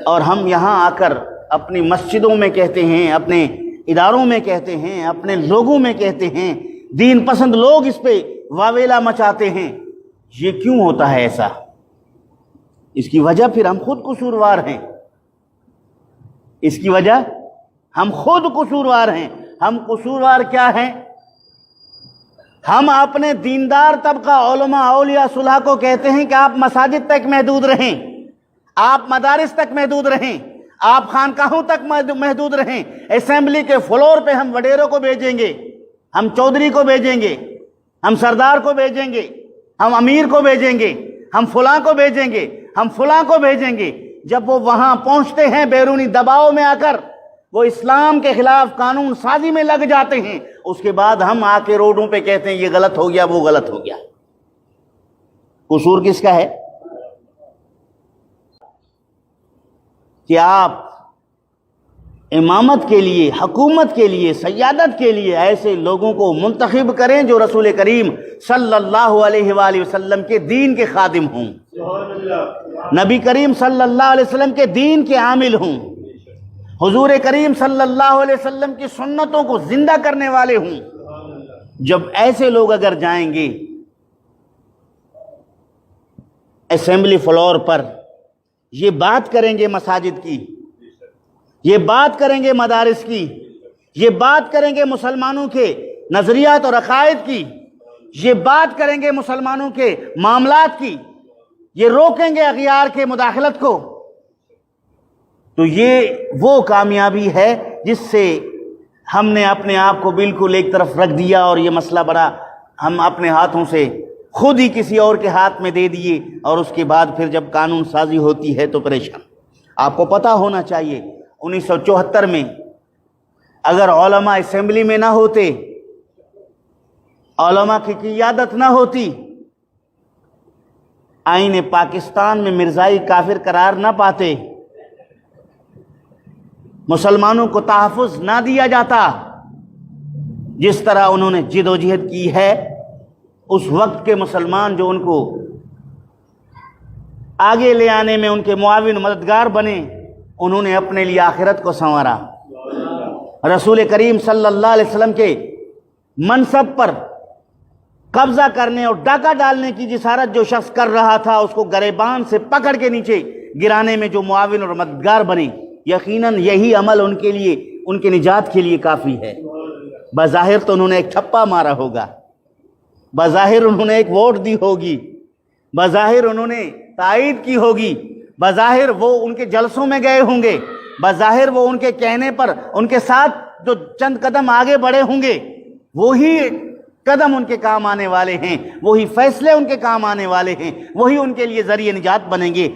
اور ہم یہاں آ کر اپنی مسجدوں میں کہتے ہیں، اپنے اداروں میں کہتے ہیں، اپنے لوگوں میں کہتے ہیں، دین پسند لوگ اس پہ واویلا مچاتے ہیں۔ یہ کیوں ہوتا ہے ایسا؟ اس کی وجہ پھر ہم خود قصوروار ہیں۔ اس کی وجہ ہم خود قصوروار ہیں۔ ہم قصوروار کیا ہیں؟ ہم اپنے دیندار طبقہ علماء اولیاء صلحاء کو کہتے ہیں کہ آپ مساجد تک محدود رہیں، آپ مدارس تک محدود رہیں، آپ خانقاہوں تک محدود رہیں۔ اسمبلی کے فلور پہ ہم وڈیروں کو بھیجیں گے، ہم چودھری کو بھیجیں گے، ہم سردار کو بھیجیں گے، ہم امیر کو بھیجیں گے، ہم فلاں کو بھیجیں گے، ہم فلاں کو بھیجیں گے۔ جب وہ وہاں پہنچتے ہیں بیرونی دباؤ میں آ کر وہ اسلام کے خلاف قانون سازی میں لگ جاتے ہیں، اس کے بعد ہم آ کے روڈوں پہ کہتے ہیں یہ غلط ہو گیا، وہ غلط ہو گیا۔ قصور کس کا ہے؟ کہ آپ امامت کے لیے، حکومت کے لیے، سیادت کے لیے ایسے لوگوں کو منتخب کریں جو رسول کریم صلی اللہ علیہ وآلہ وسلم کے دین کے خادم ہوں، نبی کریم صلی اللہ علیہ وسلم کے دین کے عامل ہوں، حضور کریم صلی اللہ علیہ وسلم کی سنتوں کو زندہ کرنے والے ہوں۔ جب ایسے لوگ اگر جائیں گے اسمبلی فلور پر، یہ بات کریں گے مساجد کی، یہ بات کریں گے مدارس کی، یہ بات کریں گے مسلمانوں کے نظریات اور عقائد کی، یہ بات کریں گے مسلمانوں کے معاملات کی، یہ روکیں گے اغیار کے مداخلت کو، تو یہ وہ کامیابی ہے جس سے ہم نے اپنے آپ کو بالکل ایک طرف رکھ دیا اور یہ مسئلہ بڑا ہم اپنے ہاتھوں سے خود ہی کسی اور کے ہاتھ میں دے دیے، اور اس کے بعد پھر جب قانون سازی ہوتی ہے تو پریشان۔ آپ کو پتہ ہونا چاہیے 1974 میں اگر علماء اسمبلی میں نہ ہوتے، علماء کی قیادت نہ ہوتی، آئین پاکستان میں مرزائی کافر قرار نہ پاتے، مسلمانوں کو تحفظ نہ دیا جاتا، جس طرح انہوں نے جد و جہد کی ہے، اس وقت کے مسلمان جو ان کو آگے لے آنے میں ان کے معاون مددگار بنے، انہوں نے اپنے لیے آخرت کو سنوارا۔ رسول کریم صلی اللہ علیہ وسلم کے منصب پر قبضہ کرنے اور ڈاکہ ڈالنے کی جسارت جو شخص کر رہا تھا، اس کو گریبان سے پکڑ کے نیچے گرانے میں جو معاون اور مددگار بنے، یقیناً یہی عمل ان کے لیے، ان کے نجات کے لیے کافی ہے۔ بظاہر تو انہوں نے ایک ٹھپا مارا ہوگا، بظاہر انہوں نے ایک ووٹ دی ہوگی، بظاہر انہوں نے تائید کی ہوگی، بظاہر وہ ان کے جلسوں میں گئے ہوں گے، بظاہر وہ ان کے کہنے پر ان کے ساتھ جو چند قدم آگے بڑھے ہوں گے، وہی قدم ان کے کام آنے والے ہیں، وہی فیصلے ان کے کام آنے والے ہیں، وہی ان کے لیے ذریعہ نجات بنیں گے۔